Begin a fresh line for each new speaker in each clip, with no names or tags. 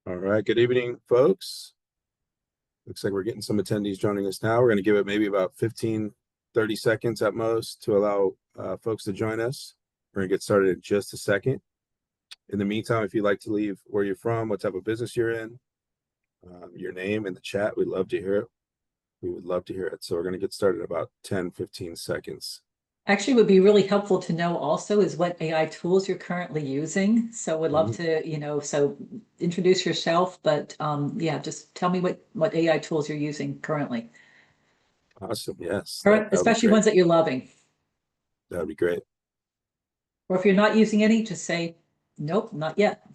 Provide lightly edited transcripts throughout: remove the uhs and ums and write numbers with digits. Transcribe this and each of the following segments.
All right, good evening, folks. Looks like we're getting some attendees joining us now. We're going to give it maybe about 15, 30 seconds at most to allow folks to join us. We're going to get started in just a second. In the meantime, if you'd like to leave where you're from, what type of business you're in, your name in the chat, we'd love to hear it. We would love to hear it. So we're going to get started in about 10, 15 seconds.
Actually, it would be really helpful to know also is what AI tools you're currently using. So would love to, so introduce yourself, but yeah, just tell me what AI tools you're using currently.
Awesome. Yes,
Or
that would be
especially
great.
ones that you're loving.
That would be great.
Or if you're not using any, just say, nope, not yet.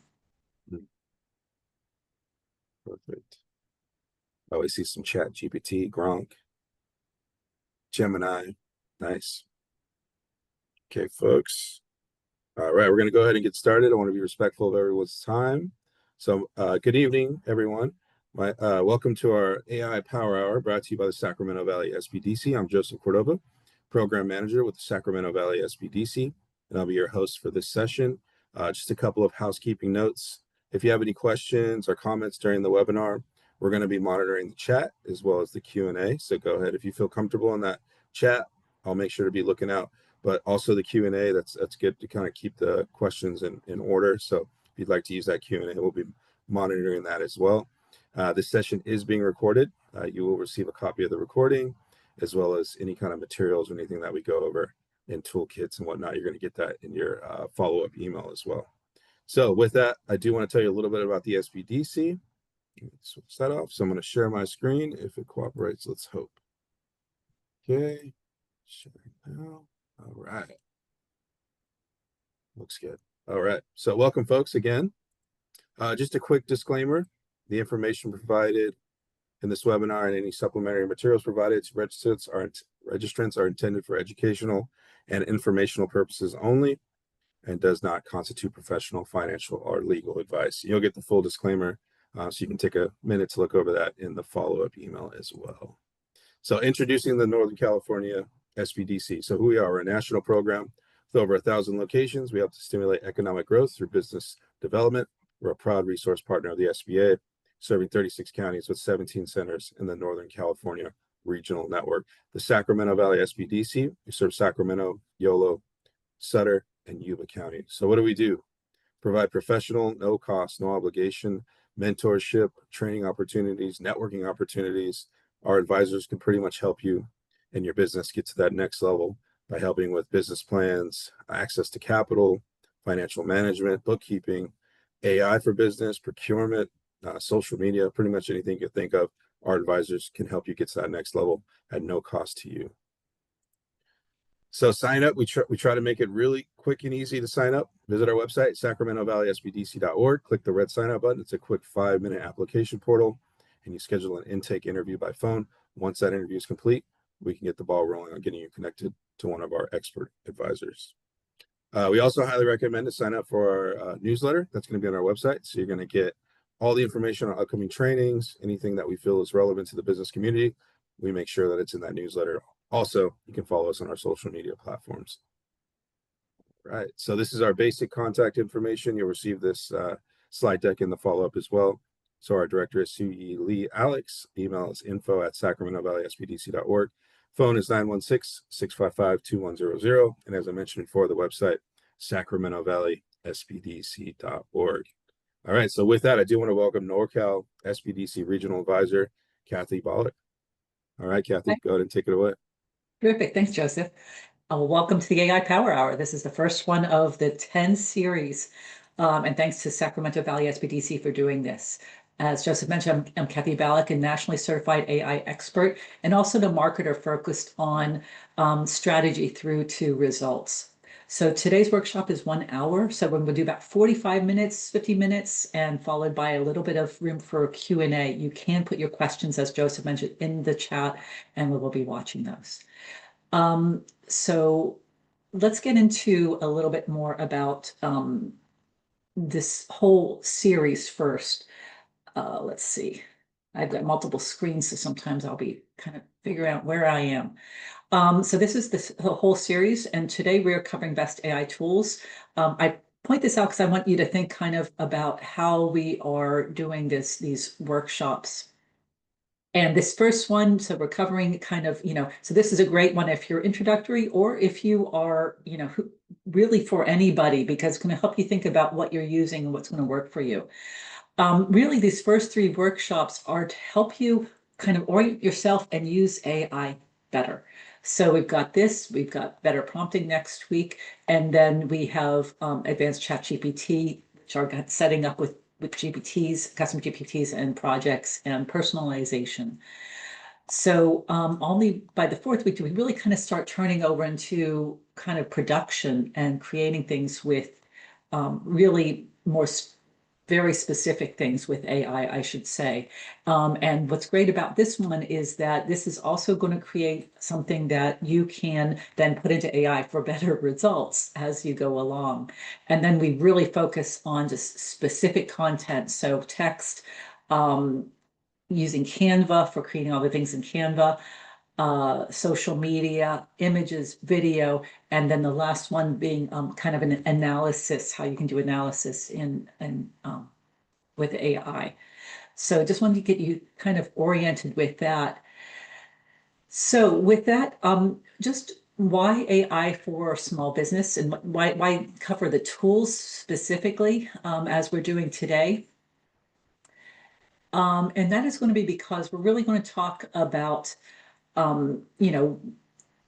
Perfect. Oh, I see some chat GPT, Gronk, Gemini. Nice. Okay, folks. All right, we're going to go ahead and get started. I want to be respectful of everyone's time. So, good evening, everyone. Welcome to our AI Power Hour brought to you by the Sacramento Valley SBDC. I'm Joseph Cordova, Program Manager with the Sacramento Valley SBDC, and I'll be your host for this session. Just a couple of housekeeping notes. If you have any questions or comments during the webinar, we're going to be monitoring the chat as well as the Q&A. So go ahead. If you feel comfortable in that chat, I'll make sure to be looking out. But also the Q&A, that's good to kind of keep the questions in order. So if you'd like to use that Q&A, we'll be monitoring that as well. This session is being recorded. You will receive a copy of the recording, as well as any kind of materials or anything that we go over in toolkits and whatnot. You're going to get that in your follow-up email as well. So with that, I do want to tell you a little bit about the SBDC. Switch that off. So I'm going to share my screen. If it cooperates, let's hope. Okay, sharing now. All right. Looks good. All right. So welcome, folks, again. Just a quick disclaimer. The information provided in this webinar and any supplementary materials provided to registrants are intended for educational and informational purposes only and does not constitute professional, financial, or legal advice. You'll get the full disclaimer, so you can take a minute to look over that in the follow-up email as well. So introducing the Northern California SBDC. So who we are, we're a national program with over 1,000 locations. We help to stimulate economic growth through business development. We're a proud resource partner of the SBA, serving 36 counties with 17 centers in the Northern California regional network. The Sacramento Valley SBDC, we serve Sacramento, Yolo, Sutter, and Yuba County. So what do? Provide professional, no cost, no obligation, mentorship, training opportunities, networking opportunities. Our advisors can pretty much help you and your business get to that next level by helping with business plans, access to capital, financial management, bookkeeping, AI for business, procurement, social media, pretty much anything you think of. Our advisors can help you get to that next level at no cost to you. So sign up. We try to make it really quick and easy to sign up. Visit our website, sacramentovalley.sbdc.org. Click the red sign up button. It's a quick 5-minute application portal, and you schedule an intake interview by phone. Once that interview is complete, we can get the ball rolling on getting you connected to one of our expert advisors. We also highly recommend to sign up for our newsletter. That's going to be on our website. So you're going to get all the information on upcoming trainings, anything that we feel is relevant to the business community. We make sure that it's in that newsletter. Also, you can follow us on our social media platforms. All right, so this is our basic contact information. You'll receive this slide deck in the follow-up as well. So our director is Sue Lee Alex. Email is info@sacramentovalley.sbdc.org. Phone is 916-655-2100. And as I mentioned before, the website, sacramentovalley.sbdc.org. All right, so with that, I do want to welcome NorCal SBDC Regional Advisor, Kathy Bollock. All right, Kathy, go ahead and take it away.
Terrific. Thanks, Joseph. Welcome to the AI Power Hour. This is the first one of the 10 series. And thanks to Sacramento Valley SBDC for doing this. As Joseph mentioned, I'm Kathy Bollock, a nationally certified AI expert and also the marketer focused on strategy through to results. So today's workshop is 1 hour. So we're going to do about 45 minutes, 50 minutes, and followed by a little bit of room for Q&A. You can put your questions, as Joseph mentioned, in the chat, and we will be watching those. So let's get into a little bit more about this whole series first. Let's see. I've got multiple screens, so sometimes I'll be kind of figuring out where I am. So this is the whole series, and today we are covering best AI tools. I point this out because I want you to think kind of about how we are doing these workshops. And this first one, so we're covering kind of, so this is a great one if you're introductory or if you are, really for anybody, because it's going to help you think about what you're using and what's going to work for you. Really, these first three workshops are to help you kind of orient yourself and use AI better. So we've got this, we've got better prompting next week, and then we have advanced chat GPT, which are setting up with GPTs, custom GPTs and projects and personalization. So only by the fourth week do we really kind of start turning over into kind of production and creating things with really more very specific things with AI, I should say. And what's great about this one is that this is also going to create something that you can then put into AI for better results as you go along. And then we really focus on just specific content. So text, using Canva for creating all the things in Canva, social media, images, video, and then the last one being kind of an analysis, how you can do analysis in with AI. So just wanted to get you kind of oriented with that. So with that, just why AI for small business and why cover the tools specifically as we're doing today? And that is going to be because we're really going to talk about,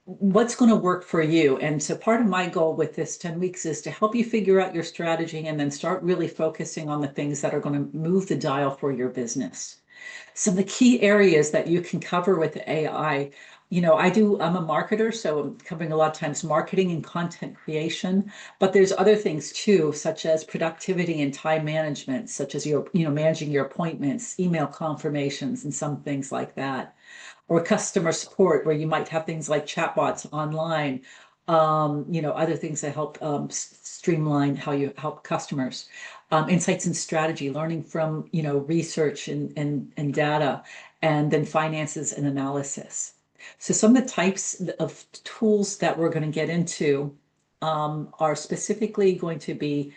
what's going to work for you. And so part of my goal with this 10 weeks is to help you figure out your strategy and then start really focusing on the things that are going to move the dial for your business. Some of the key areas that you can cover with AI, I'm a marketer, so I'm covering a lot of times marketing and content creation, but there's other things too, such as productivity and time management, such as managing your appointments, email confirmations, and some things like that. Or customer support, where you might have things like chatbots online, other things that help streamline how you help customers. Insights and strategy, learning from, research and data, and then finances and analysis. So some of the types of tools that we're going to get into are specifically going to be,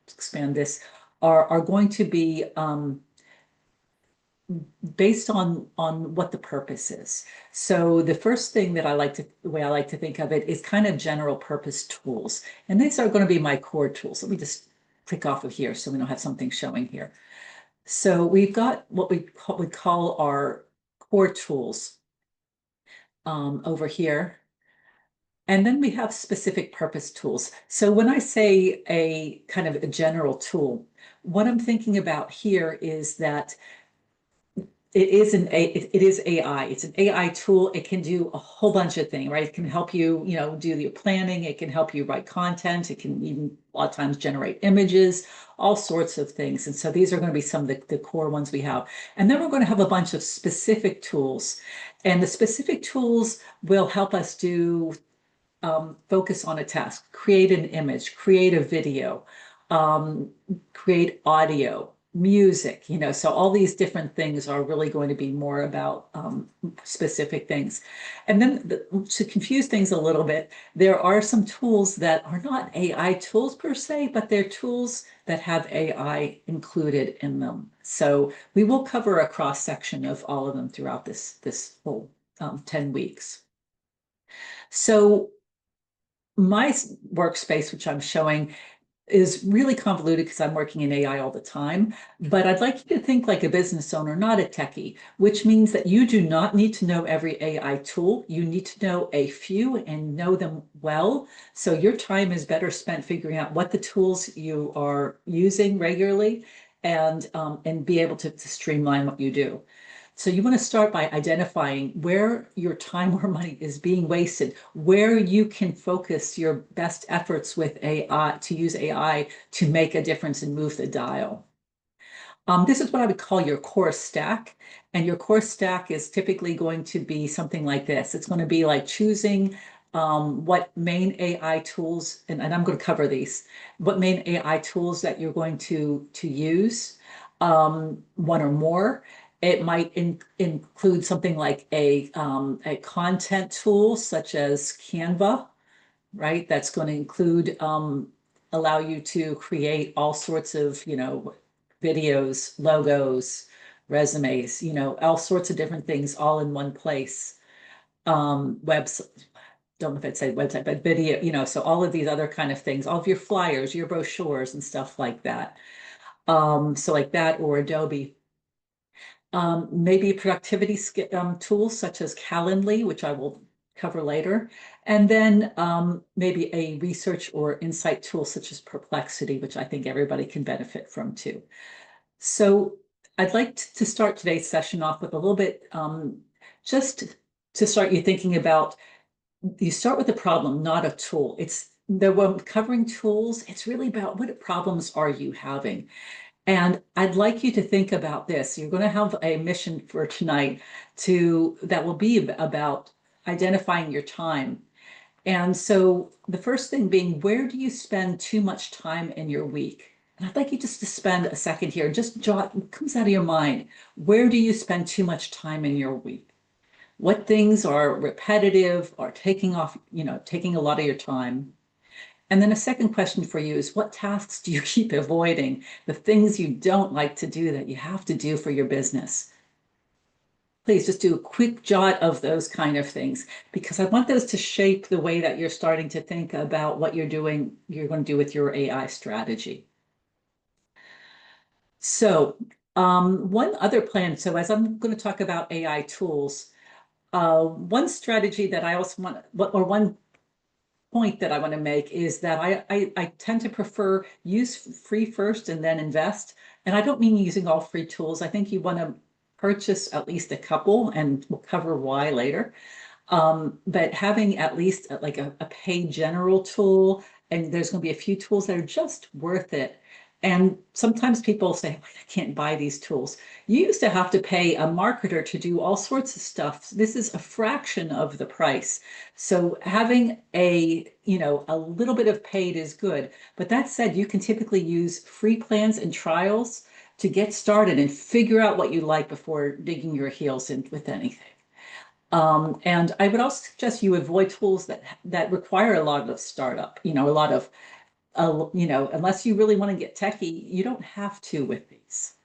expand this, are going to be based on what the purpose is. So the first thing that the way I like to think of it is kind of general purpose tools. And these are going to be my core tools. Let me just click off of here so we don't have something showing here. So we've got what we call our core tools over here. And then we have specific purpose tools. So when I say a kind of a general tool, what I'm thinking about here is that it is AI. It's an AI tool. It can do a whole bunch of things, right? It can help you, do your planning. It can help you write content. It can even a lot of times generate images, all sorts of things. And so these are going to be some of the core ones we have. And then we're going to have a bunch of specific tools. And the specific tools will help us do focus on a task, create an image, create a video, create audio, music, so all these different things are really going to be more about specific things. And then to confuse things a little bit, there are some tools that are not AI tools per se, but they're tools that have AI included in them. So we will cover a cross section of all of them throughout this whole 10 weeks. So my workspace, which I'm showing, is really convoluted because I'm working in AI all the time. But I'd like you to think like a business owner, not a techie, which means that you do not need to know every AI tool. You need to know a few and know them well. So your time is better spent figuring out what the tools you are using regularly and be able to streamline what you do. So you want to start by identifying where your time or money is being wasted, where you can focus your best efforts with AI to use AI to make a difference and move the dial. This is what I would call your core stack. And your core stack is typically going to be something like this. It's going to be like choosing what main AI tools, and I'm going to cover these, what main AI tools that you're going to use, one or more. It might include something like a content tool such as Canva, right? That's going to include allow you to create all sorts of, videos, logos, resumes, all sorts of different things all in one place. Webs, don't know if I'd say website, but video, so all of these other kind of things, all of your flyers, your brochures and stuff like that. So like that or Adobe. Maybe productivity tools such as Calendly, which I will cover later. And then maybe a research or insight tool such as Perplexity, which I think everybody can benefit from too. So I'd like to start today's session off with a little bit, just to start you thinking about, you start with the problem, not a tool. When covering tools, it's really about what problems are you having? And I'd like you to think about this. You're going to have a mission for tonight that will be about identifying your time. And so the first thing being, where do you spend too much time in your week? And I'd like you just to spend a second here, just jot what comes out of your mind. Where do you spend too much time in your week? What things are repetitive or taking a lot of your time? And then a second question for you is, what tasks do you keep avoiding? The things you don't like to do that you have to do for your business. Please just do a quick jot of those kind of things, because I want those to shape the way that you're starting to think about what you're going to do with your AI strategy. So one other plan, so as I'm going to talk about AI tools, one strategy that I also want, or one point that I want to make is that I tend to prefer use free first and then invest. And I don't mean using all free tools. I think you want to purchase at least a couple, and we'll cover why later. But having at least like a paid general tool, and there's going to be a few tools that are just worth it. And sometimes people say, I can't buy these tools. You used to have to pay a marketer to do all sorts of stuff. This is a fraction of the price. So having a little bit of paid is good. But that said, you can typically use free plans and trials to get started and figure out what you like before digging your heels in with anything. And I would also suggest you avoid tools that require a lot of startup, a lot of, unless you really want to get techie, you don't have to with these.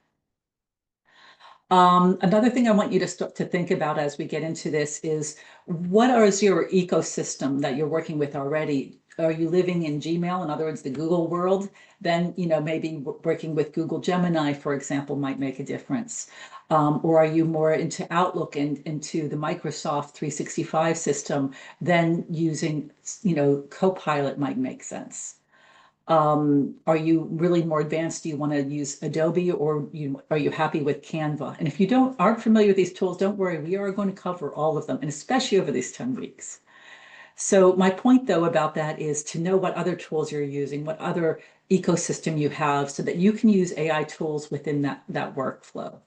Another thing I want you to start to think about as we get into this is, what is your ecosystem that you're working with already? Are you living in Gmail, in other words, the Google world? Then, maybe working with Google Gemini, for example, might make a difference. Or are you more into Outlook and into the Microsoft 365 system? Then using, Copilot might make sense. Are you really more advanced? Do you want to use Adobe, or are you happy with Canva? And if you aren't familiar with these tools, don't worry, we are going to cover all of them, and especially over these 10 weeks. So my point though about that is to know what other tools you're using, what other ecosystem you have, so that you can use AI tools within that workflow.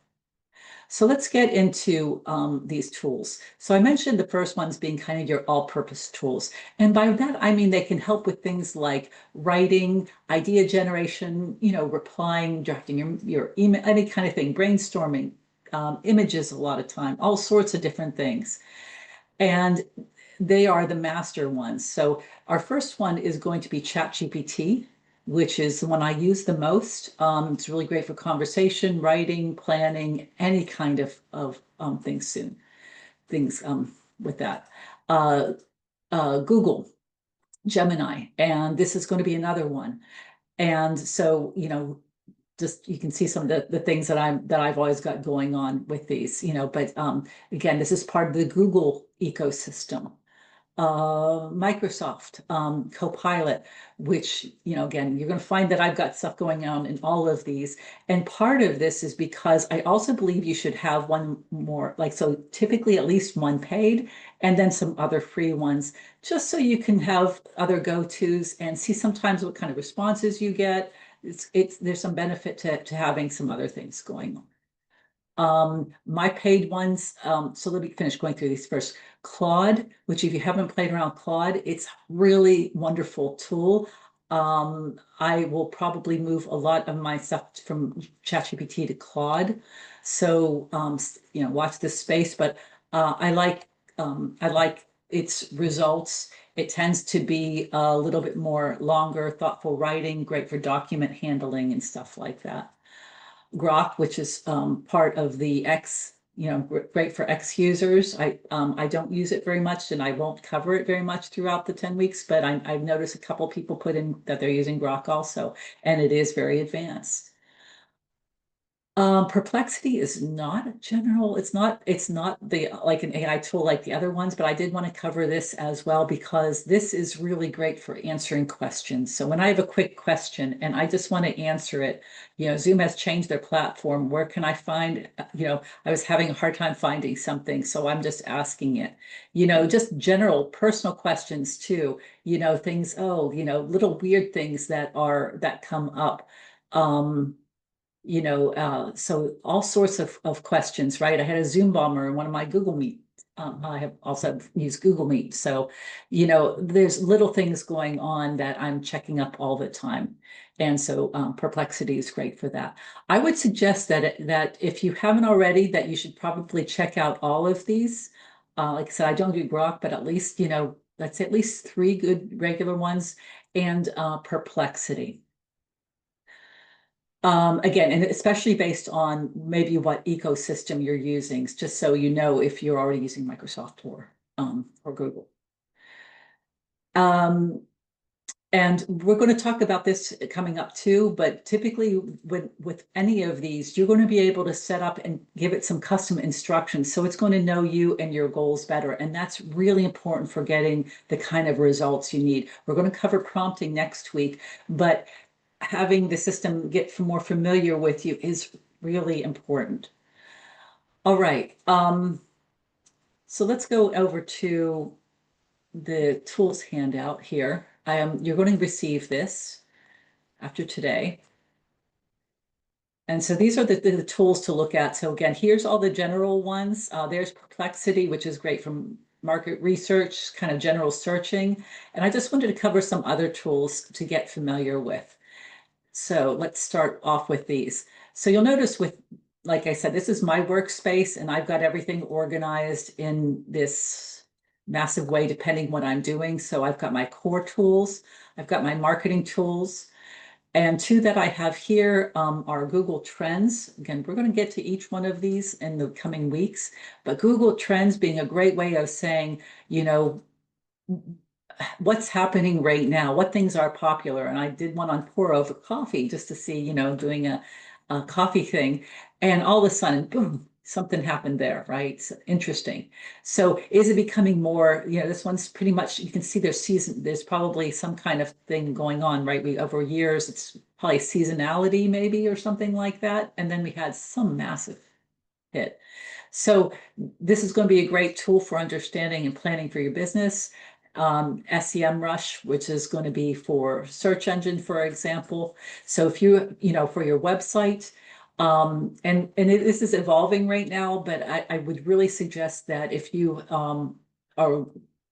So let's get into these tools. So I mentioned the first ones being kind of your all-purpose tools. And by that, I mean they can help with things like writing, idea generation, replying, drafting your email, any kind of thing, brainstorming, images a lot of time, all sorts of different things. And they are the master ones. So our first one is going to be ChatGPT, which is the one I use the most. It's really great for conversation, writing, planning, any kind of things with that. Google Gemini, and this is going to be another one. And so, just you can see some of the things that I've always got going on with these, but again, this is part of the Google ecosystem. Microsoft Copilot, which, again, you're going to find that I've got stuff going on in all of these. And part of this is because I also believe you should have one more, so typically at least one paid, and then some other free ones, just so you can have other go-tos and see sometimes what kind of responses you get. There's some benefit to having some other things going on. My paid ones, so let me finish going through these first. Claude, which if you haven't played around with Claude, it's a really wonderful tool. I will probably move a lot of my stuff from ChatGPT to Claude. So, watch this space, but I like its results. It tends to be a little bit more longer, thoughtful writing, great for document handling and stuff like that. Grok, which is part of the X, great for X users. I don't use it very much, and I won't cover it very much throughout the 10 weeks, but I've noticed a couple people put in that they're using Grok also, and it is very advanced. Perplexity is not a general, it's not the like an AI tool like the other ones, but I did want to cover this as well because this is really great for answering questions. So when I have a quick question and I just want to answer it, Zoom has changed their platform. Where can I find, I was having a hard time finding something, so I'm just asking it. Just general personal questions too, things, little weird things that come up. So all sorts of questions, right? I had a Zoom bomber in one of my Google Meet. I have also used Google Meet. So, there's little things going on that I'm checking up all the time. And so Perplexity is great for that. I would suggest that if you haven't already, that you should probably check out all of these. Like I said, I don't do Grok, but at least, let's say at least 3 good regular ones and Perplexity. Again, and especially based on maybe what ecosystem you're using, just so you know if you're already using Microsoft or Google. And we're going to talk about this coming up too, but typically with any of these, you're going to be able to set up and give it some custom instructions. So it's going to know you and your goals better. And that's really important for getting the kind of results you need. We're going to cover prompting next week, but having the system get more familiar with you is really important. All right. So let's go over to the tools handout here. You're going to receive this after today. And so these are the tools to look at. So again, here's all the general ones. There's Perplexity, which is great from market research, kind of general searching. And I just wanted to cover some other tools to get familiar with. So let's start off with these. So you'll notice like I said, this is my workspace and I've got everything organized in this massive way depending what I'm doing. So I've got my core tools, I've got my marketing tools, and 2 that I have here are Google Trends. Again, we're going to get to each one of these in the coming weeks, but Google Trends being a great way of saying, what's happening right now, what things are popular. And I did one on pour over coffee just to see, doing a coffee thing. And all of a sudden, boom, something happened there, right? So, interesting. So is it becoming more, this one's pretty much, you can see there's probably some kind of thing going on, right? Over years, it's probably seasonality maybe or something like that. And then we had some massive hit. So this is going to be a great tool for understanding and planning for your business. SEMrush, which is going to be for search engine, for example. So if for your website, this is evolving right now, but I would really suggest that if you are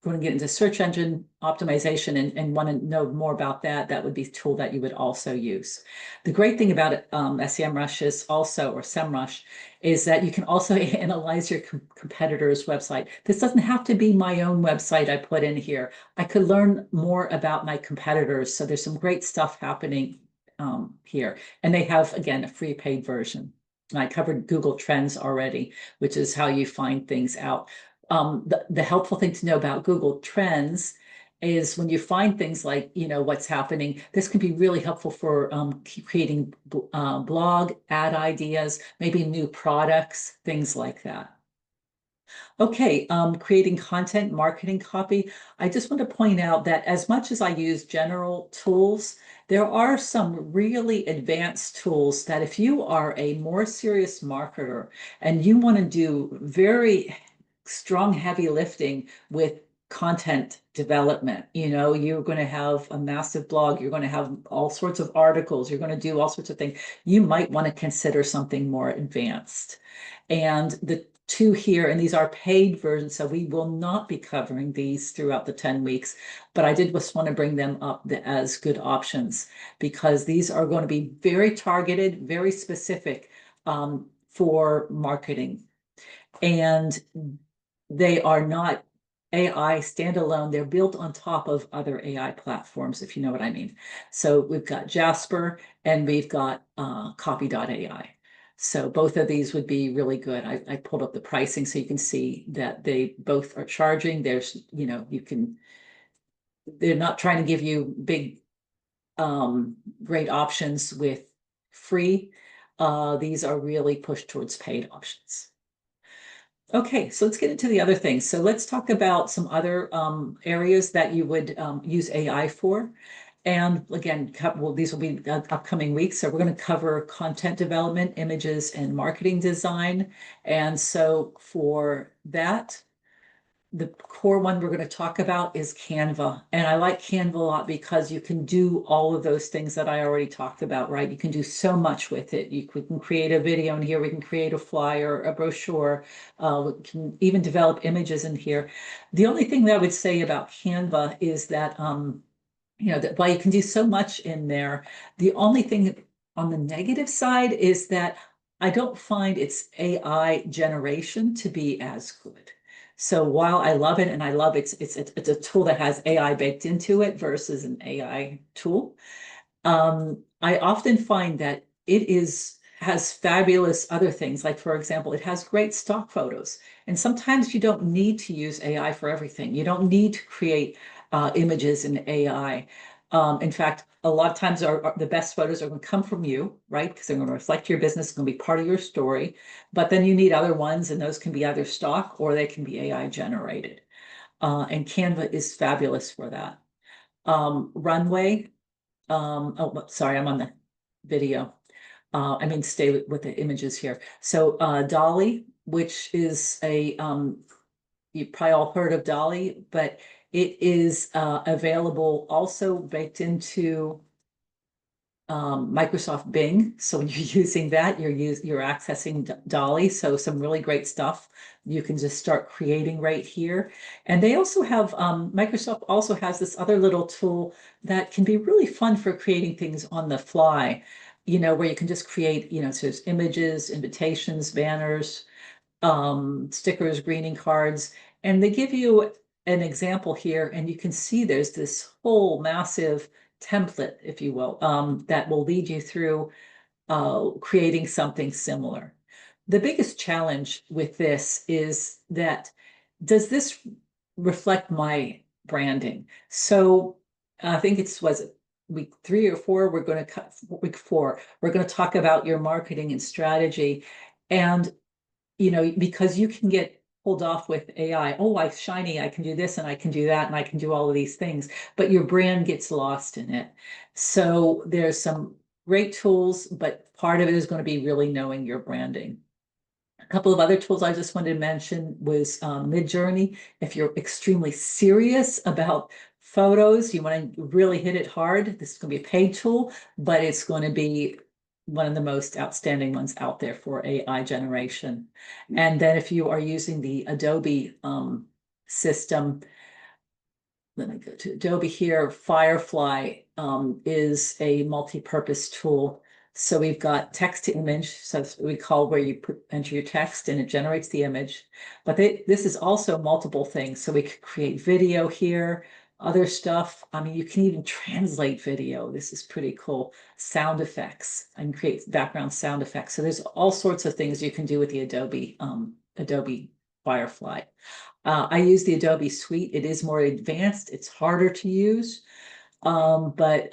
going to get into search engine optimization and want to know more about that, that would be a tool that you would also use. The great thing about it, SEMrush is also, or SEMrush, is that you can also analyze your competitor's website. This doesn't have to be my own website I put in here. I could learn more about my competitors. So there's some great stuff happening here. And they have, again, a free paid version. And I covered Google Trends already, which is how you find things out. The helpful thing to know about Google Trends is when you find things like, what's happening, this can be really helpful for creating blog ad ideas, maybe new products, things like that. Okay, creating content, marketing copy. I just want to point out that as much as I use general tools, there are some really advanced tools that if you are a more serious marketer and you want to do very strong heavy lifting with content development, you're going to have a massive blog, you're going to have all sorts of articles, you're going to do all sorts of things, you might want to consider something more advanced. And the 2 here, and these are paid versions, so we will not be covering these throughout the 10 weeks, but I did just want to bring them up as good options because these are going to be very targeted, very specific for marketing. And they are not AI standalone. They're built on top of other AI platforms, if you know what I mean. So we've got Jasper and we've got Copy.ai. So both of these would be really good. I pulled up the pricing so you can see that they both are charging. There's, they're not trying to give you big, great options with free. These are really pushed towards paid options. Okay, so let's get into the other things. So let's talk about some other areas that you would use AI for. And again, well, these will be upcoming weeks. So we're going to cover content development, images, and marketing design. And so for that, the core one we're going to talk about is Canva. And I like Canva a lot because you can do all of those things that I already talked about, right? You can do so much with it. We can create a video in here. We can create a flyer, a brochure. We can even develop images in here. The only thing that I would say about Canva is that, that while you can do so much in there, the only thing on the negative side is that I don't find its AI generation to be as good. So while I love it and I love it's a tool that has AI baked into it versus an AI tool, I often find that has fabulous other things. Like, for example, it has great stock photos. And sometimes you don't need to use AI for everything. You don't need to create images in AI. In fact, a lot of times the best photos are going to come from you, right? Because they're going to reflect your business, going to be part of your story. But then you need other ones, and those can be either stock or they can be AI generated. And Canva is fabulous for that. Runway, oh, sorry, I'm on the video. I mean, stay with the images here. So Dolly, which is you probably all heard of Dolly, but it is available also baked into Microsoft Bing. So when you're using that, you're accessing Dolly. So some really great stuff. You can just start creating right here. And they also have Microsoft also has this other little tool that can be really fun for creating things on the fly. Where you can just create, so there's images, invitations, banners, stickers, greeting cards, and they give you an example here, and you can see there's this whole massive template, if you will, that will lead you through creating something similar. The biggest challenge with this is that does this reflect my branding? So I think was it week 3 or 4, we're going to cut week 4, we're going to talk about your marketing and strategy. And because you can get pulled off with AI. Oh, I'm shiny. I can do this and I can do that and I can do all of these things, but your brand gets lost in it. So there's some great tools, but part of it is going to be really knowing your branding. A couple of other tools I just wanted to mention was Midjourney. If you're extremely serious about photos, you want to really hit it hard, this is going to be a paid tool, but it's going to be one of the most outstanding ones out there for AI generation. And then if you are using the Adobe system, let me go to Adobe here. Firefly is a multi-purpose tool. So we've got text to image, so that's what we call where you enter your text and it generates the image. But this is also multiple things. So we could create video here, other stuff. I mean, you can even translate video. This is pretty cool. Sound effects and create background sound effects. So there's all sorts of things you can do with the Adobe Firefly. I use the Adobe Suite. It is more advanced. It's harder to use. But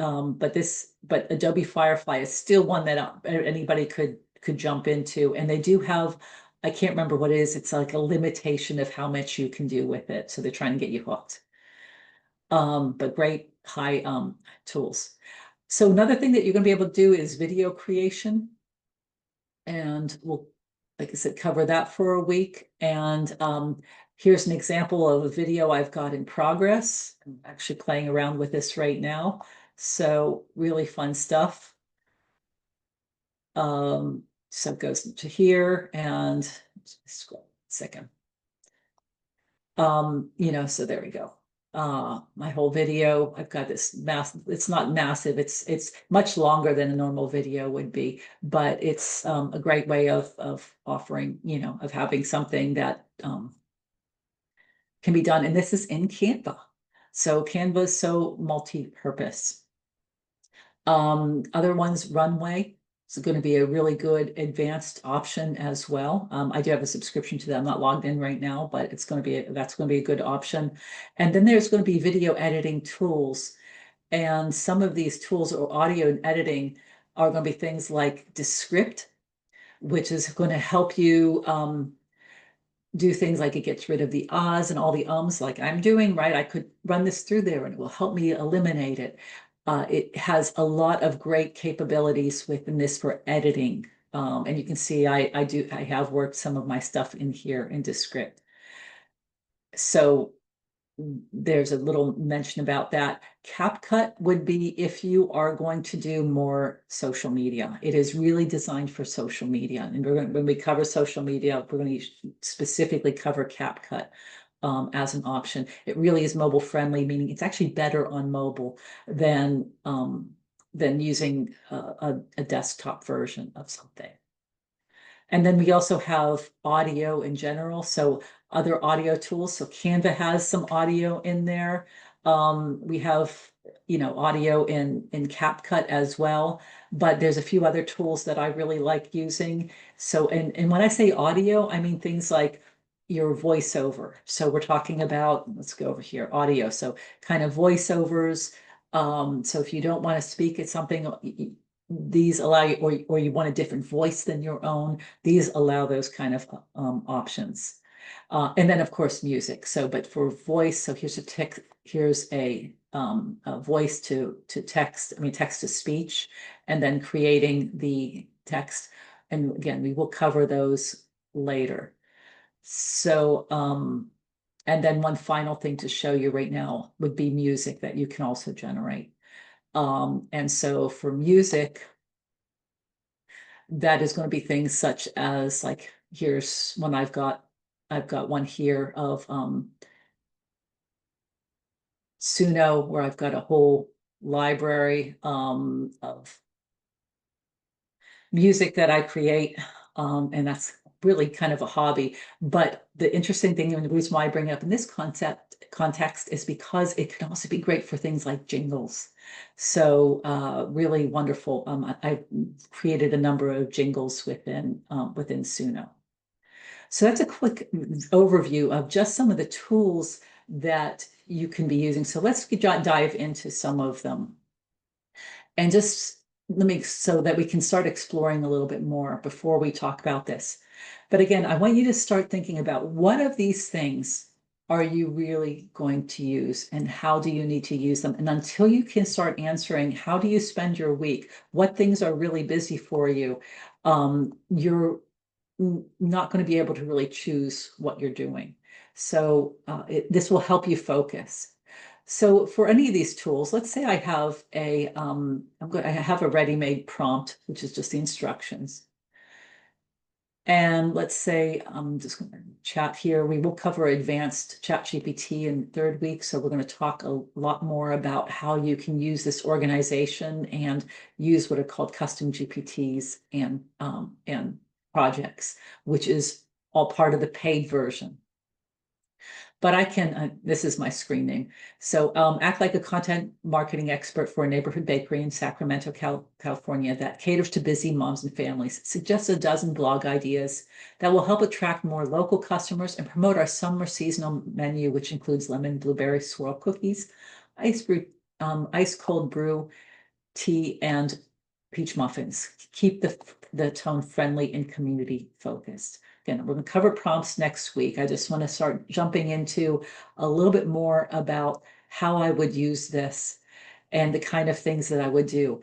Adobe Firefly is still one that anybody could jump into. And they do have, I can't remember what it is. It's like a limitation of how much you can do with it. So they're trying to get you hooked. But great high tools. So another thing that you're going to be able to do is video creation. And we'll, like I said, cover that for a week. And here's an example of a video I've got in progress. I'm actually playing around with this right now. So really fun stuff. So it goes to here and scroll a second. So there we go. My whole video, I've got this it's not massive, it's much longer than a normal video would be, but it's a great way of offering, of having something that can be done, and this is in Canva. So Canva is so multi-purpose. Other ones, Runway is going to be a really good advanced option as well. I do have a subscription to that. I'm not logged in right now, but it's going to be that's going to be a good option. And then there's going to be video editing tools. And some of these tools or audio editing are going to be things like Descript, which is going to help you do things like it gets rid of the ahs and all the ums like I'm doing, right? I could run this through there and it will help me eliminate it. It has a lot of great capabilities within this for editing. And you can see I have worked some of my stuff in here in Descript. So there's a little mention about that. CapCut would be if you are going to do more social media. It is really designed for social media. And when we cover social media, we're going to specifically cover CapCut as an option. It really is mobile friendly, meaning it's actually better on mobile than using a desktop version of something. And then we also have audio in general. So other audio tools. So Canva has some audio in there. We have, audio in CapCut as well. But there's a few other tools that I really like using. So, and when I say audio, I mean things like your voiceover. So we're talking about, let's go over here, audio. So kind of voiceovers. So if you don't want to speak at something, these allow you, or you want a different voice than your own, these allow those kind of options. And then of course music. So, but for voice, so here's a voice to text, text to speech, and then creating the text. And again, we will cover those later. So, and then one final thing to show you right now would be music that you can also generate. And so for music, that is going to be things such as like, here's one I've got one here of Suno, where I've got a whole library of music that I create. And that's really kind of a hobby. But the interesting thing, and the reason why I bring it up in this context is because it can also be great for things like jingles. So really wonderful. I created a number of jingles within Suno. So that's a quick overview of just some of the tools that you can be using. So let's dive into some of them. And just so that we can start exploring a little bit more before we talk about this. But again, I want you to start thinking about what of these things are you really going to use and how do you need to use them? And until you can start answering, how do you spend your week? What things are really busy for you? You're not going to be able to really choose what you're doing. So this will help you focus. So for any of these tools, let's say I have I have a ready-made prompt, which is just the instructions. And let's say I'm just going to chat here. We will cover advanced ChatGPT in third week. So we're going to talk a lot more about how you can use this organization and use what are called custom GPTs and projects, which is all part of the paid version. But I can, this is my screen name. So act like a content marketing expert for a neighborhood bakery in Sacramento, California that caters to busy moms and families. Suggests a dozen blog ideas that will help attract more local customers and promote our summer seasonal menu, which includes lemon blueberry swirl cookies, ice cold brew, tea, and peach muffins. Keep the tone friendly and community focused. Again, we're going to cover prompts next week. I just want to start jumping into a little bit more about how I would use this and the kind of things that I would do.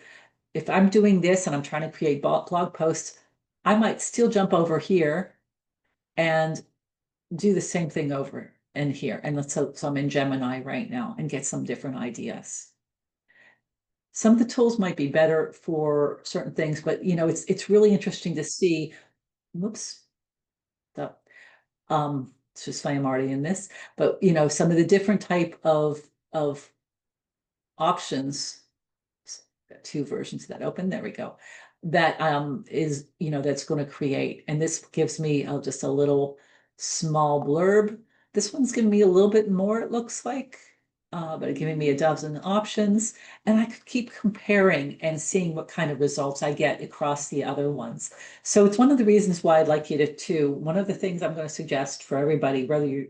If I'm doing this and I'm trying to create blog posts, I might still jump over here and do the same thing over in here. And so I'm in Gemini right now and get some different ideas. Some of the tools might be better for certain things, but it's really interesting to see. Whoops. It's just funny I'm already in this, but some of the different type of options. Two versions of that open. There we go. That is that's going to create, and this gives me just a little small blurb This one's giving me a little bit more, it looks like, but it's giving me a dozen options. And I could keep comparing and seeing what kind of results I get across the other ones. So it's one of the reasons why I'd like you to too. One of the things I'm going to suggest for everybody, whether you're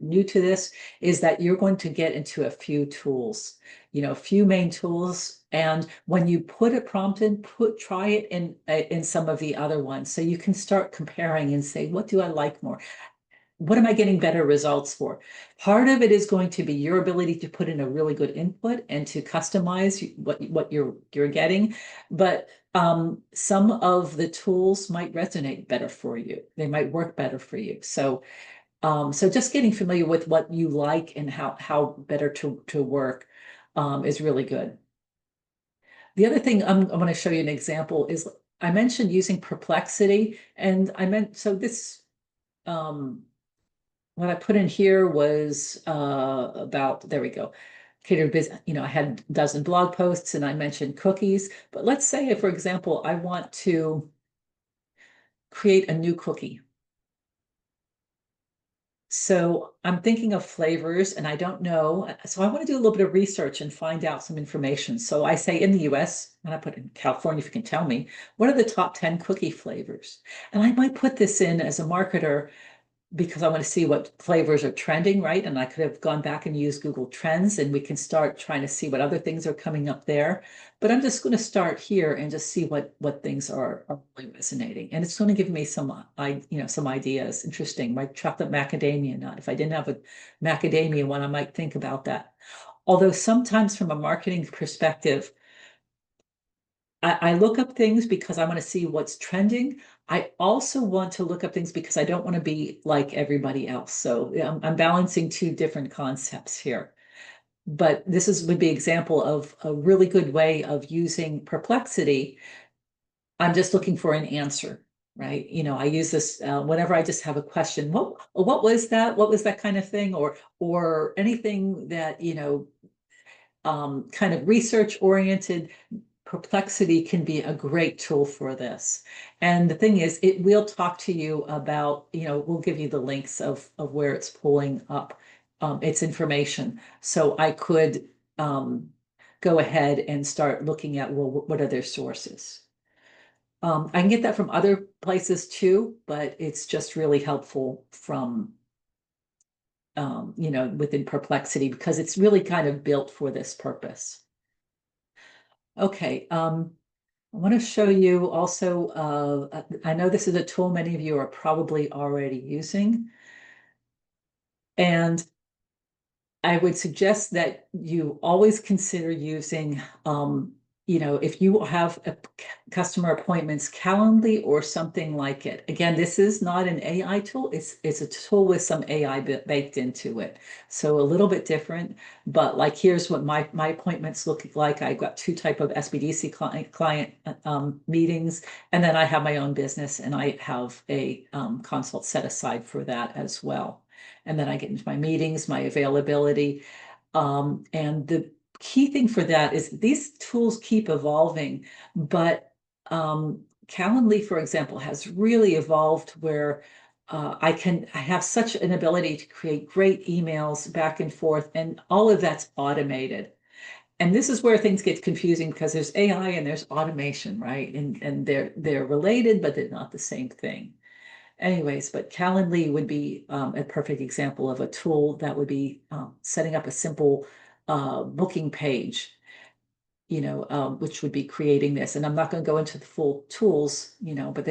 new to this, is that you're going to get into a few tools, a few main tools. And when you put a prompt in, try it in some of the other ones. So you can start comparing and say, what do I like more? What am I getting better results for? Part of it is going to be your ability to put in a really good input and to customize what you're getting. But some of the tools might resonate better for you. They might work better for you. So just getting familiar with what you like and how better to work is really good. The other thing I'm going to show you an example is I mentioned using Perplexity, and so this. What I put in here was about, there we go. Catered business, I had a dozen blog posts and I mentioned cookies. But let's say, for example, I want to create a new cookie. So I'm thinking of flavors and I don't know. So I want to do a little bit of research and find out some information. So I say in the US, and I put in California, if you can tell me, what are the top 10 cookie flavors? And I might put this in as a marketer because I want to see what flavors are trending, right? And I could have gone back and used Google Trends and we can start trying to see what other things are coming up there. But I'm just going to start here and just see what things are really resonating. And it's going to give me some ideas. Interesting. My chocolate macadamia nut. If I didn't have a macadamia one, I might think about that. Although sometimes from a marketing perspective, I look up things because I want to see what's trending. I also want to look up things because I don't want to be like everybody else. So I'm balancing two different concepts here. But would be an example of a really good way of using Perplexity. I'm just looking for an answer, right? I use this whenever I just have a question. What was that? What was that kind of thing? Or anything that, kind of research oriented. Perplexity can be a great tool for this. And the thing is, it will talk to you about, we'll give you the links of where it's pulling up its information. So I could go ahead and start looking at, well, what are their sources? I can get that from other places too, but it's just really helpful from, within Perplexity because it's really kind of built for this purpose. Okay. I want to show you also, I know this is a tool many of you are probably already using. And I would suggest that you always consider using, if you have a customer appointments Calendly or something like it. Again, this is not an AI tool. It's a tool with some AI baked into it. So a little bit different, but like here's what my appointments look like. I've got two type of SBDC client meetings, and then I have my own business and I have a consult set aside for that as well. And then I get into my meetings, my availability. And the key thing for that is these tools keep evolving, but Calendly, for example, has really evolved where I have such an ability to create great emails back and forth, and all of that's automated. And this is where things get confusing because there's AI and there's automation, right? And they're related, but they're not the same thing. Anyways, but Calendly would be a perfect example of a tool that would be setting up a simple booking page, which would be creating this. And I'm not going to go into the full tools, but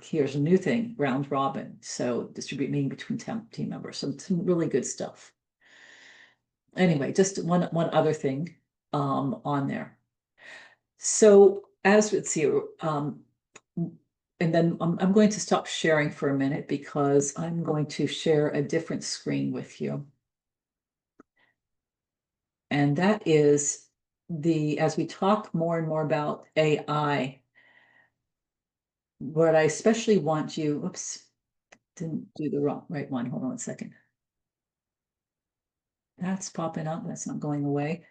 here's a new thing, round robin. So distribute meeting between team members. Some really good stuff. Anyway, just one other thing on there. So as let's see, and then I'm going to stop sharing for a minute because I'm going to share a different screen with you. And that is as we talk more and more about AI, what I especially want you, oops, didn't do the right one. Hold on a second. That's popping up. That's not going away.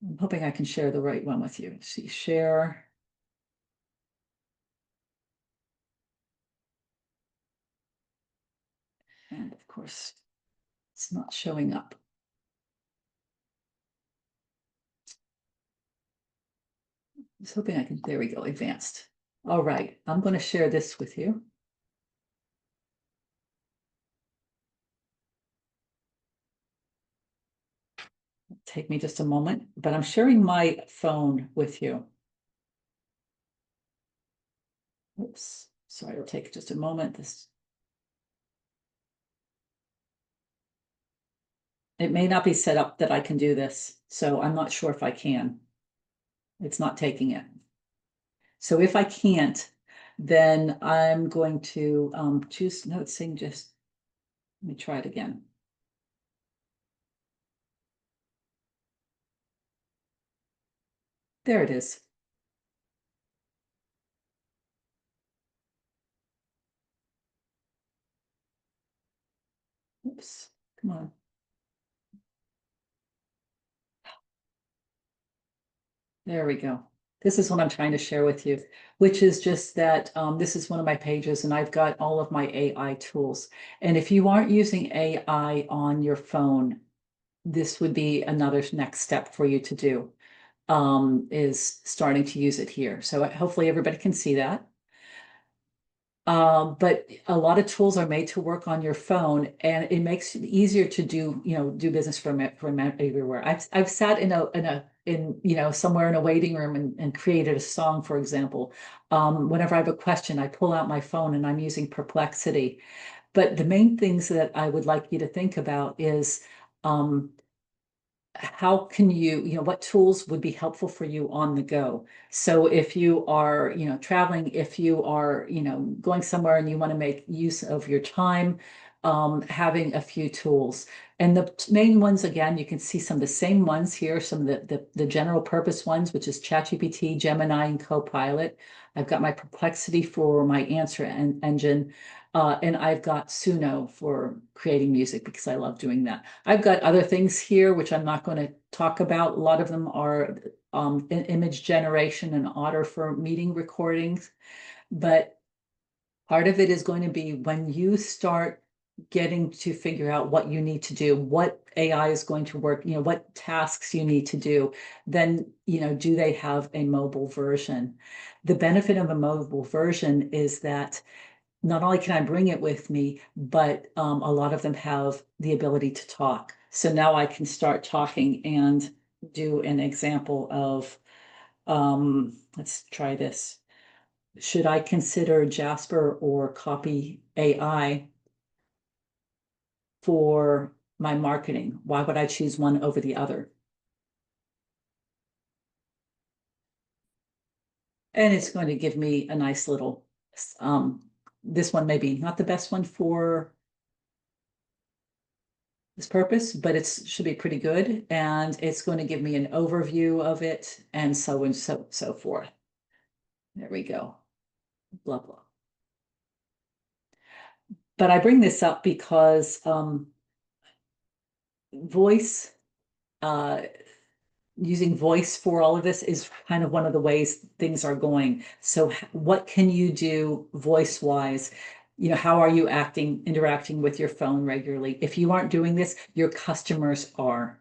I'm hoping I can share the right one with you. See, share. And of course, it's not showing up. I was hoping I can, there we go, advanced. All right, I'm going to share this with you. Take me just a moment, but I'm sharing my phone with you. Oops, sorry, it'll take just a moment. It may not be set up that I can do this, so I'm not sure if I can. It's not taking it. So if I can't, then I'm going to choose, no, it's saying just, let me try it again. There it is. Oops, come on. There we go. This is what I'm trying to share with you, which is just that this is one of my pages and I've got all of my AI tools. And if you aren't using AI on your phone, this would be another next step for you to do, is starting to use it here. So hopefully everybody can see that. But a lot of tools are made to work on your phone, and it makes it easier to do, do business from everywhere. I've sat in somewhere in a waiting room and created a song, for example. Whenever I have a question, I pull out my phone and I'm using Perplexity. But the main things that I would like you to think about is how can what tools would be helpful for you on the go? So if you are, traveling, if you are, going somewhere and you want to make use of your time, having a few tools. And the main ones, again, you can see some of the same ones here, some of the general purpose ones, which is ChatGPT, Gemini, and Copilot. I've got my Perplexity for my answer engine. And I've got Suno for creating music because I love doing that. I've got other things here, which I'm not going to talk about. A lot of them are image generation and Otter for meeting recordings. But part of it is going to be when you start getting to figure out what you need to do, what AI is going to work, what tasks you need to do, then, do they have a mobile version? The benefit of a mobile version is that not only can I bring it with me, but a lot of them have the ability to talk. So now I can start talking and do an example of, let's try this. Should I consider Jasper or Copy AI for my marketing? Why would I choose one over the other? And it's going to give me a nice little, this one may be not the best one for this purpose, but it should be pretty good. And it's going to give me an overview of it and so forth. There we go. Blah, blah. But I bring this up because voice, using voice for all of this is kind of one of the ways things are going. So what can you do voice-wise? How are you interacting with your phone regularly? If you aren't doing this, your customers are.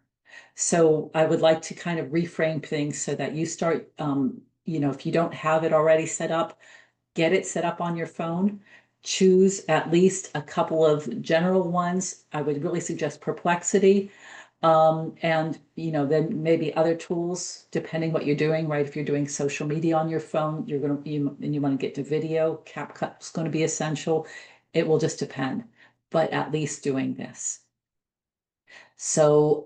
So I would like to kind of reframe things so that you start, if you don't have it already set up, get it set up on your phone. Choose at least a couple of general ones. I would really suggest Perplexity. And then maybe other tools, depending what you're doing, right? If you're doing social media on your phone, you want to get to video, CapCut's going to be essential. It will just depend, but at least doing this. So,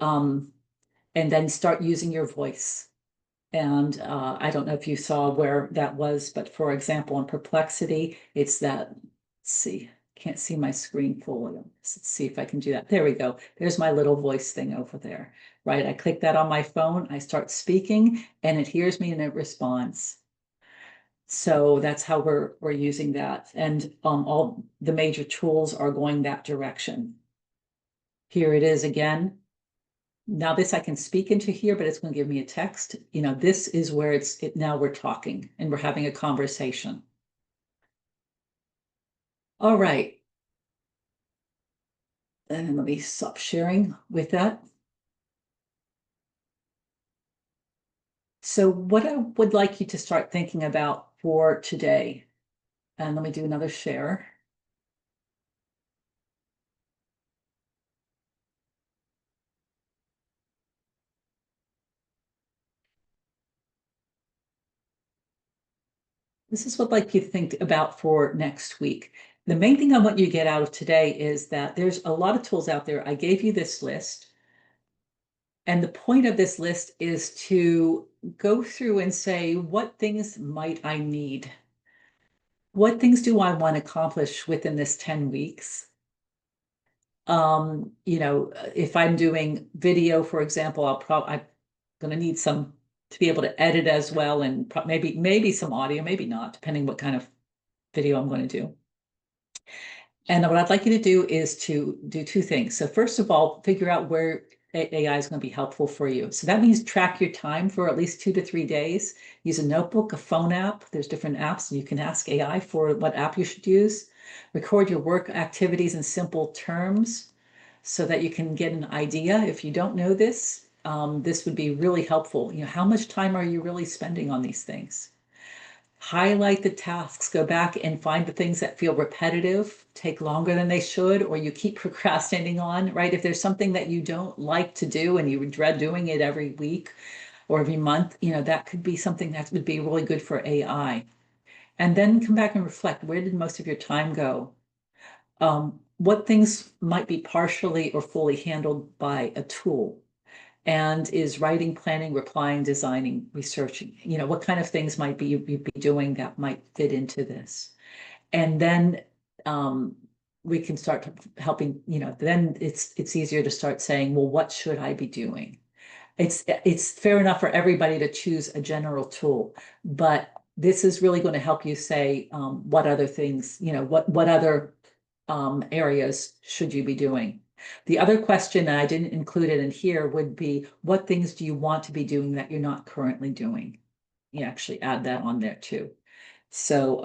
and then start using your voice. And I don't know if you saw where that was, but for example, in Perplexity, it's that, let's see, can't see my screen fully. Let's see if I can do that. There we go. There's my little voice thing over there, right? I click that on my phone, I start speaking, and it hears me and it responds. So that's how we're using that. And all the major tools are going that direction. Here it is again. Now this I can speak into here, but it's going to give me a text. This is where now we're talking and we're having a conversation. All right. And let me stop sharing with that. So what I would like you to start thinking about for today, and let me do another share. This is what I'd like you to think about for next week. The main thing I want you to get out of today is that there's a lot of tools out there. I gave you this list. And the point of this list is to go through and say, what things might I need? What things do I want to accomplish within this 10 weeks? If I'm doing video, for example, I'm going to need some to be able to edit as well, and maybe some audio, maybe not, depending what kind of video I'm going to do. And what I'd like you to do is to do two things. So first of all, figure out where AI is going to be helpful for you. So that means track your time for at least 2 to 3 days. Use a notebook, a phone app. There's different apps, and you can ask AI for what app you should use. Record your work activities in simple terms so that you can get an idea. If you don't know this, this would be really helpful. How much time are you really spending on these things? Highlight the tasks, go back and find the things that feel repetitive, take longer than they should, or you keep procrastinating on, right? If there's something that you don't like to do and you dread doing it every week or every month, that could be something that would be really good for AI. And then come back and reflect, where did most of your time go? What things might be partially or fully handled by a tool? And is writing, planning, replying, designing, researching, what kind of things might be you'd be doing that might fit into this. And then we can start helping, then it's easier to start saying, well, what should I be doing? It's fair enough for everybody to choose a general tool, but this is really going to help you say what other things, what other areas should you be doing. The other question, and I didn't include it in here, would be what things do you want to be doing that you're not currently doing? You actually add that on there too. So,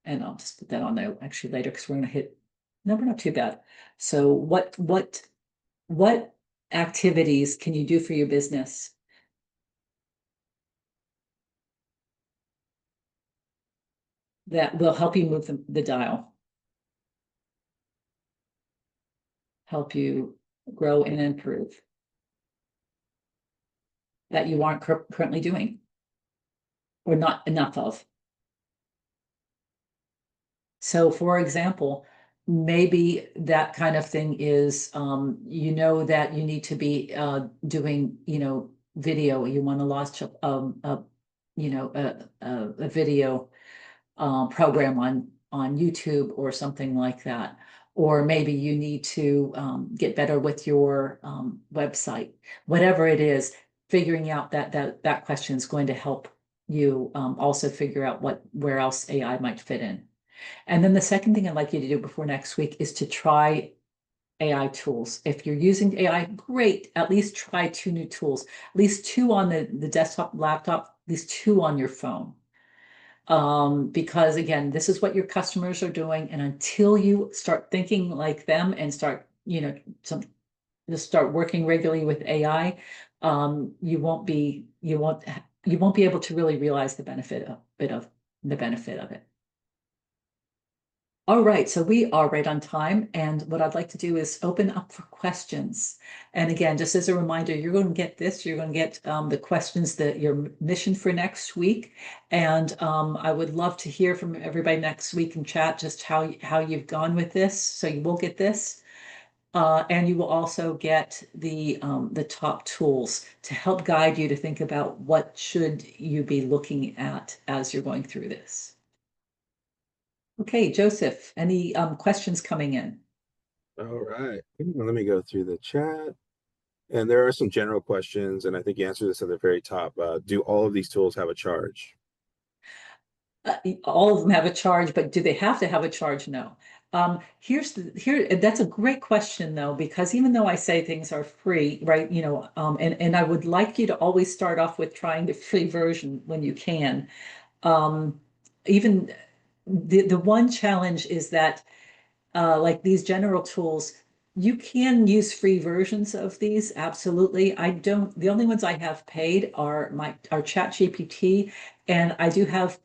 and I'll just put that on there actually later because we're going to hit, no, we're not too bad. So what activities can you do for your business that will help you move the dial, help you grow and improve, that you aren't currently doing or not enough of? So for example, maybe that kind of thing is, that you need to be doing, video. You want to launch a video program on YouTube or something like that. Or maybe you need to get better with your website. Whatever it is, figuring out that question is going to help you also figure out where else AI might fit in. And then the second thing I'd like you to do before next week is to try AI tools. If you're using AI, great. At least try 2 new tools, at least 2 on the desktop, laptop, at least 2 on your phone. Because again, this is what your customers are doing. And until you start thinking like them and start, just start working regularly with AI, you won't be able to really realize the benefit of it. All right, so we are right on time, and what I'd like to do is open up for questions. And again, just as a reminder, you're going to get this. You're going to get the questions, your mission for next week, and I would love to hear from everybody next week in chat just how you've gone with this. So you will get this, and you will also get the top tools to help guide you to think about what should you be looking at as you're going through this. Okay, Joseph, any questions coming in?
All right. Let me go through the chat. And there are some general questions, and I think you answered this at the very top. Do all of these tools have a charge?
All of them have a charge, but do they have to have a charge? No. That's a great question though, because even though I say things are free, right? And I would like you to always start off with trying the free version when you can. Even the one challenge is that like these general tools, you can use free versions of these. Absolutely. I don't, the only ones I have paid are ChatGPT, and I do have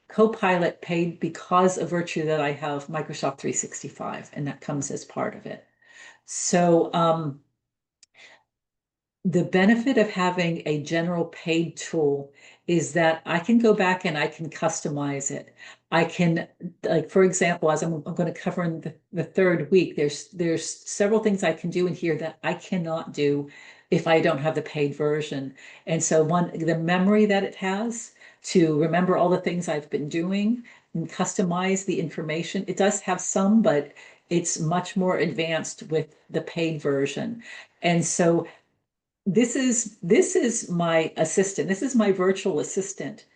Copilot paid because of virtue that I have Microsoft 365, and that comes as part of it. So the benefit of having a general paid tool is that I can go back and I can customize it. I can, like, for example, as I'm going to cover in the third week, there's several things I can do in here that I cannot do if I don't have the paid version. And so the memory that it has to remember all the things I've been doing and customize the information. It does have some, but it's much more advanced with the paid version. And so this is my assistant. This is my virtual assistant.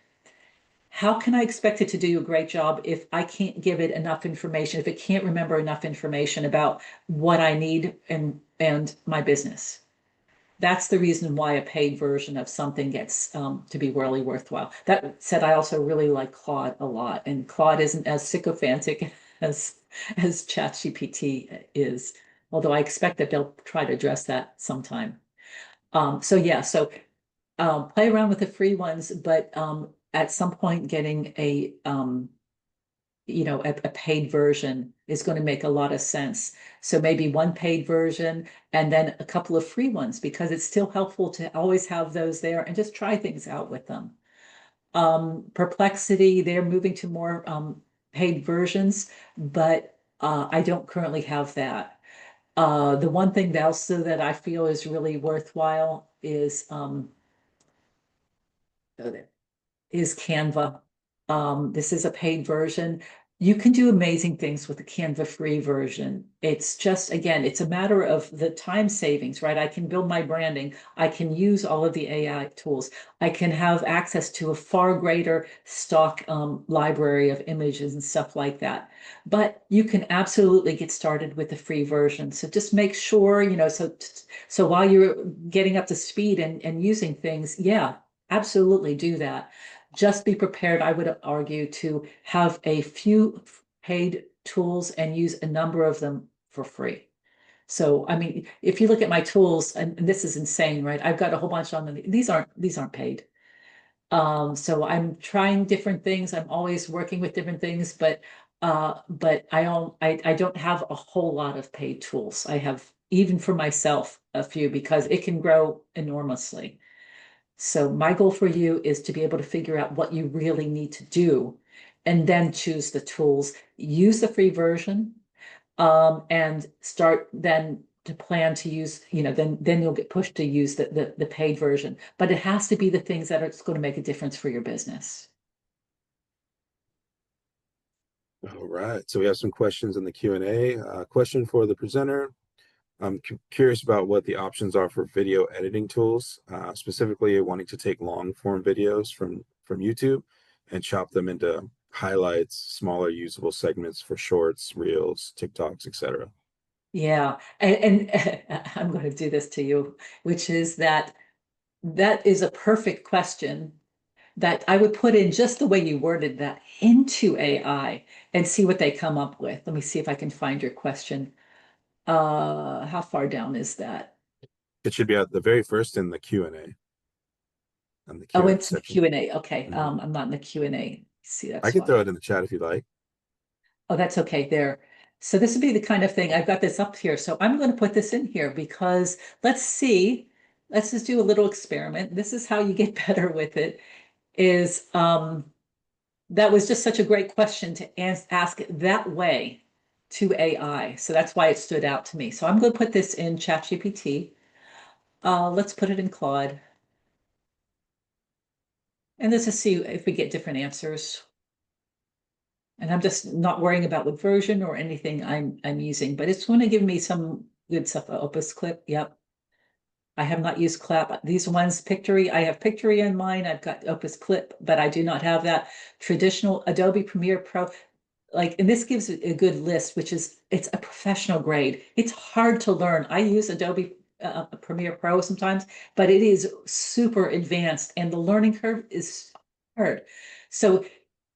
How can I expect it to do a great job if I can't give it enough information, if it can't remember enough information about what I need and my business? That's the reason why a paid version of something gets to be really worthwhile. That said, I also really like Claude a lot, and Claude isn't as sycophantic as ChatGPT is, although I expect that they'll try to address that sometime. So yeah, so play around with the free ones, but at some point getting a paid version is going to make a lot of sense. So maybe one paid version and then a couple of free ones, because it's still helpful to always have those there and just try things out with them. Perplexity, they're moving to more paid versions, but I don't currently have that. The one thing also that I feel is really worthwhile is Canva. This is a paid version. You can do amazing things with the Canva free version. It's just, again, it's a matter of the time savings, right? I can build my branding. I can use all of the AI tools. I can have access to a far greater stock library of images and stuff like that. But you can absolutely get started with the free version. So just make sure, so while you're getting up to speed and using things, yeah, absolutely do that. Just be prepared, I would argue, to have a few paid tools and use a number of them for free. So, I mean, if you look at my tools, and this is insane, right? I've got a whole bunch on them. These aren't paid. So I'm trying different things. I'm always working with different things, but I don't have a whole lot of paid tools. I have, even for myself, a few, because it can grow enormously. So my goal for you is to be able to figure out what you really need to do and then choose the tools, use the free version, and start then to plan to use, then you'll get pushed to use the paid version. But it has to be the things that are going to make a difference for your business.
All right, so we have some questions in the Q&A. Question for the presenter. I'm curious about what the options are for video editing tools, specifically wanting to take long form videos from YouTube and chop them into highlights, smaller usable segments for shorts, reels, TikToks, etc.
Yeah, and I'm going to do this to you, which is that is a perfect question that I would put in just the way you worded that into AI and see what they come up with. Let me see if I can find your question. How far down is that?
It should be at the very first in the Q&A, in the
Oh,
Q&A
it's the
section.
Q&A. Okay.
Mhm.
I'm not in the Q&A. See,
I
that's
can throw
why.
it in the chat if you like.
Oh, that's okay there. So this would be the kind of thing, I've got this up here. So I'm going to put this in here because let's see, let's just do a little experiment. This is how you get better with it is, that was just such a great question to ask it that way to AI. So that's why it stood out to me. So I'm going to put this in ChatGPT. Let's put it in Claude. And let's just see if we get different answers. And I'm just not worrying about what version or anything I'm using, but it's going to give me some good stuff. Opus Clip, yep. I have not used Clap. These ones, Pictory, I have Pictory in mine. I've got Opus Clip, but I do not have that traditional Adobe Premiere Pro. Like, and this gives a good list, which is, it's a professional grade. It's hard to learn. I use Adobe Premiere Pro sometimes, but it is super advanced and the learning curve is hard. So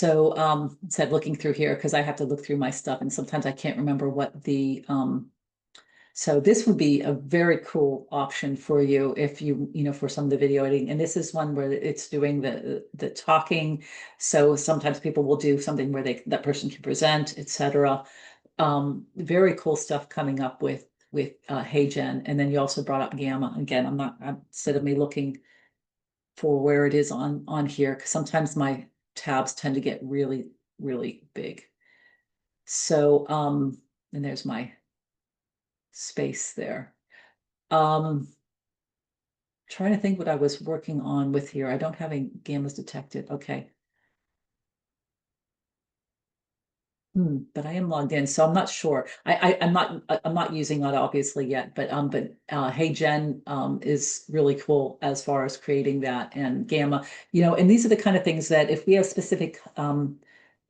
So said looking through here because I have to look through my stuff and sometimes I can't remember what the so this would be a very cool option for you if you for some of the video editing. And this is one where it's doing the talking. So sometimes people will do something where that person can present, etc. Very cool stuff coming up with HeyGen. And then you also brought up Gamma. Again, instead of me looking for where it is on here, because sometimes my tabs tend to get really, really big. So and there's my space there. Trying to think what I was working on with here. I don't have any gammas detected. Okay. But I am logged in, so I'm not sure. I'm not using that obviously yet, but HeyGen is really cool as far as creating that and Gamma, and these are the kind of things that if we have specific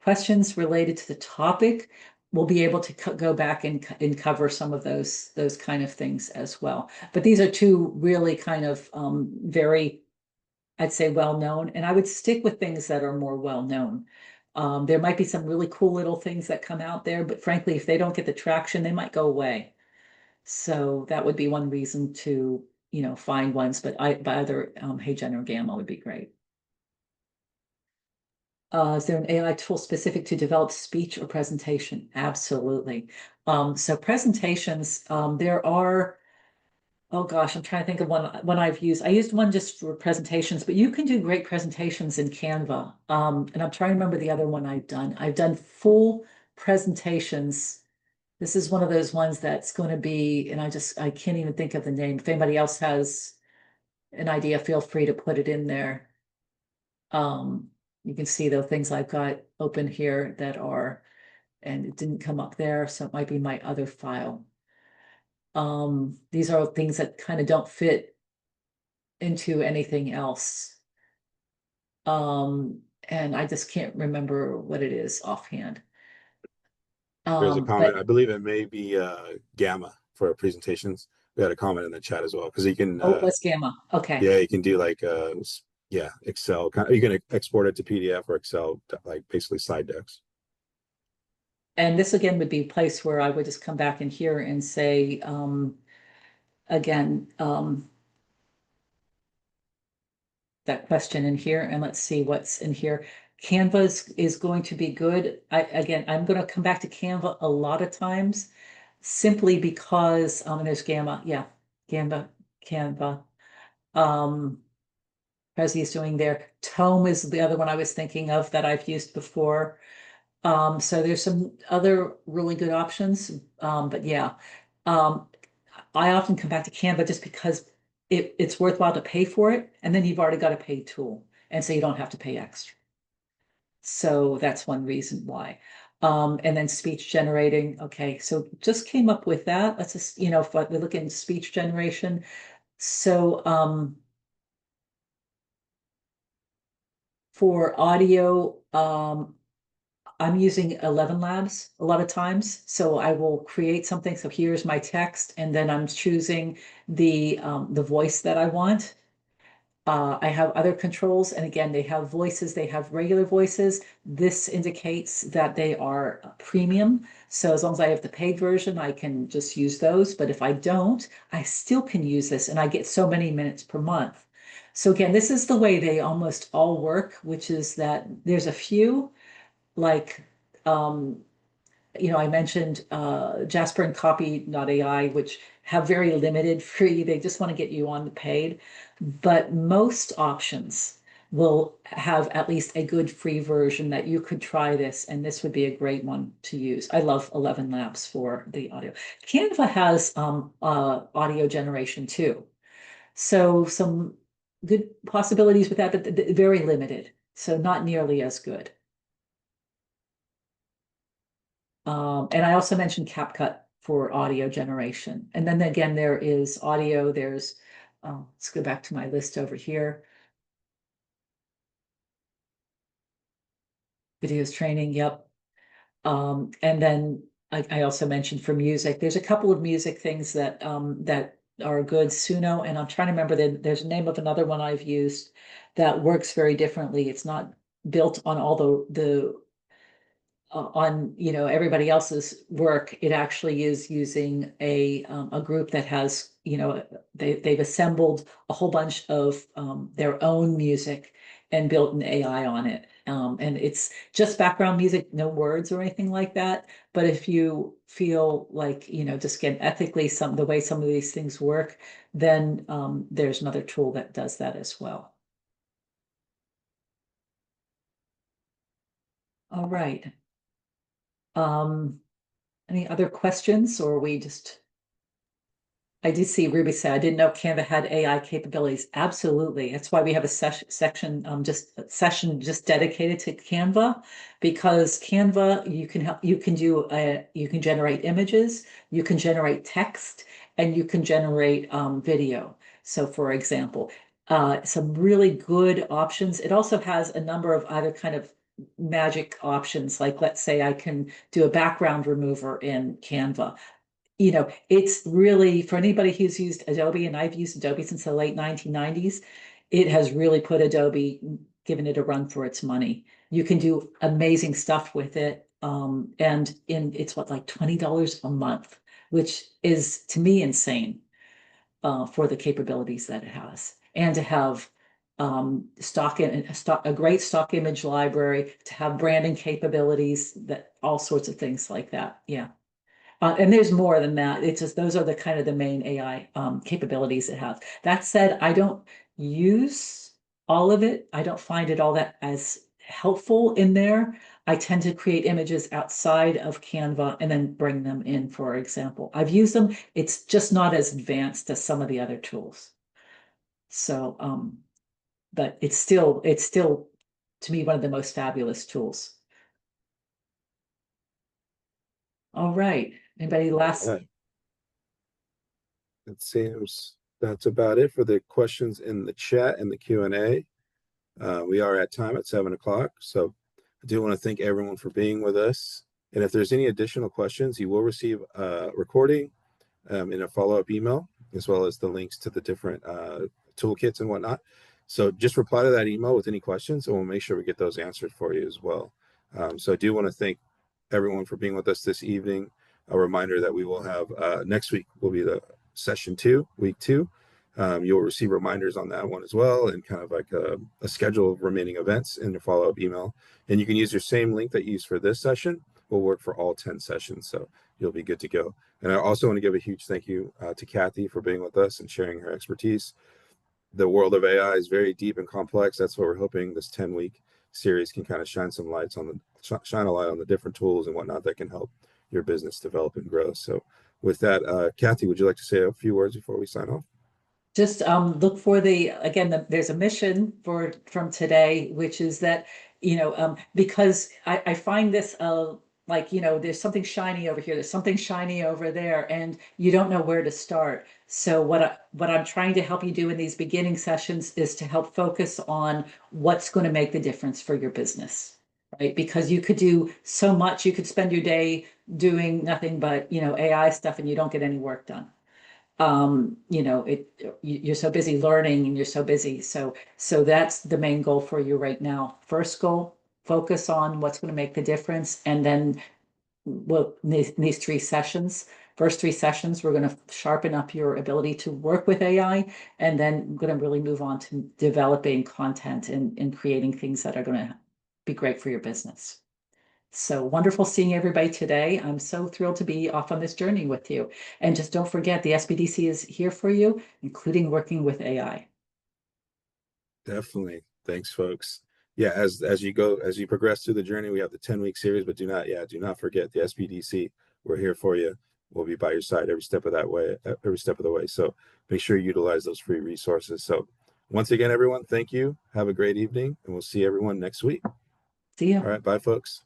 questions related to the topic, we'll be able to go back and cover some of those kind of things as well. But these are two really kind of very, I'd say, well known, and I would stick with things that are more well known. There might be some really cool little things that come out there, but frankly, if they don't get the traction, they might go away. So that would be one reason to, find ones, but either HeyGen or Gamma would be great. Is there an AI tool specific to develop speech or presentation? Absolutely. So presentations, there are. Oh gosh, I'm trying to think of one I've used. I used one just for presentations, but you can do great presentations in Canva. And I'm trying to remember the other one I've done. I've done full presentations. This is one of those ones that's going to be, and I can't even think of the name. If anybody else has an idea, feel free to put it in there. You can see the things I've got open here and it didn't come up there, so it might be my other file. These are things that kind of don't fit into anything else. And I just can't remember what it is offhand.
There's a
But
comment. I believe it may be Gamma for presentations. We had a comment in the chat as well because you can
oh, it was Gamma. Okay.
yeah, you can do like yeah, Excel. You can export it to PDF or Excel, like basically slide decks.
And this again would be a place where I would just come back in here and say, again, that question in here, and let's see what's in here. Canva is going to be good. I'm going to come back to Canva a lot of times simply because, and there's Gamma. Yeah, Canva. Um, Prezi is doing there. Tome is the other one I was thinking of that I've used before. So there's some other really good options. But yeah, um, I often come back to Canva just because it's worthwhile to pay for it, and then you've already got a paid tool, and so you don't have to pay extra. So that's one reason why. And then speech generating. Okay, so just came up with that. Let's just, if we look in speech generation. So for audio, I'm using 11 Labs a lot of times. So I will create something. So here's my text, and then I'm choosing the voice that I want. I have other controls, and again, they have voices, they have regular voices. This indicates that they are premium. So as long as I have the paid version, I can just use those. But if I don't, I still can use this, and I get so many minutes per month. So again, this is the way they almost all work, which is that there's a few like I mentioned Jasper and Copy.ai, which have very limited free. They just want to get you on the paid, but most options will have at least a good free version that you could try this, and this would be a great one to use. I love 11 Labs for the audio. Canva has audio generation too, so some good possibilities with that, but very limited, so not nearly as good. And I also mentioned CapCut for audio generation. And then again, there is audio. Let's go back to my list over here. Videos training, yep. And then I also mentioned for music, there's a couple of music things that are good. Suno, and I'm trying to remember there's a name of another one I've used that works very differently. It's not built on all the on everybody else's work. It actually is using a group that has they've assembled a whole bunch of their own music and built an AI on it. And it's just background music, no words or anything like that. But if you feel like just again ethically the way some of these things work, then there's another tool that does that as well. All right. Um, any other questions, or we just? I did see Ruby say, I didn't know Canva had AI capabilities. Absolutely. That's why we have a session just dedicated to Canva, because Canva, you can generate images, you can generate text, and you can generate video. So for example, some really good options. It also has a number of other kind of magic options. Like let's say I can do a background remover in Canva. It's really for anybody who's used Adobe, and I've used Adobe since the late 1990s, it has really put Adobe, given it a run for its money. You can do amazing stuff with it. And it's what, like $20 a month, which is to me insane for the capabilities that it has. And to have a great stock image library, to have branding capabilities, that all sorts of things like that. Yeah. And there's more than that. It's just those are the kind of the main AI capabilities it has. That said, I don't use all of it. I don't find it all that as helpful in there. I tend to create images outside of Canva and then bring them in, for example. I've used them. It's just not as advanced as some of the other tools. So, but it's still to me one of the most fabulous tools. All right. Anybody last?
Yeah, it seems that's about it for the questions in the chat and the Q&A. We are at time at 7 o'clock. So I do want to thank everyone for being with us. And if there's any additional questions, you will receive a recording in a follow-up email, as well as the links to the different toolkits and whatnot. So just reply to that email with any questions, and we'll make sure we get those answered for you as well. So I do want to thank everyone for being with us this evening. A reminder that we will have next week will be the session 2, week 2. You'll receive reminders on that one as well, and kind of like a schedule of remaining events in your follow-up email. And you can use your same link that you used for this session will work for all 10 sessions. So you'll be good to go. And I also want to give a huge thank you to Kathy for being with us and sharing her expertise. The world of AI is very deep and complex. That's what we're hoping this 10-week series can kind of shine some lights on shine a light on the different tools and whatnot that can help your business develop and grow. So with that, Kathy, would you like to say a few words before we sign off?
Just look for there's a mission from today, which is that, because I find this like, there's something shiny over here, there's something shiny over there, and you don't know where to start. So what I'm trying to help you do in these beginning sessions is to help focus on what's going to make the difference for your business, right? Because you could do so much, you could spend your day doing nothing but, AI stuff, and you don't get any work done. You're so busy learning and you're so busy. So that's the main goal for you right now. First goal, focus on what's going to make the difference. And then these first 3 sessions, we're going to sharpen up your ability to work with AI. And then we're going to really move on to developing content and creating things that are going to be great for your business. So wonderful seeing everybody today. I'm so thrilled to be off on this journey with you. And just don't forget, the SBDC is here for you, including working with AI.
Definitely. Thanks, folks. Yeah, as you progress through the journey, we have the 10-week series, but do not forget the SBDC. We're here for you. We'll be by your side every step of the way. So make sure you utilize those free resources. So once again, everyone, thank you. Have a great evening, and we'll see everyone next week.
See
All
you.
right, bye, folks.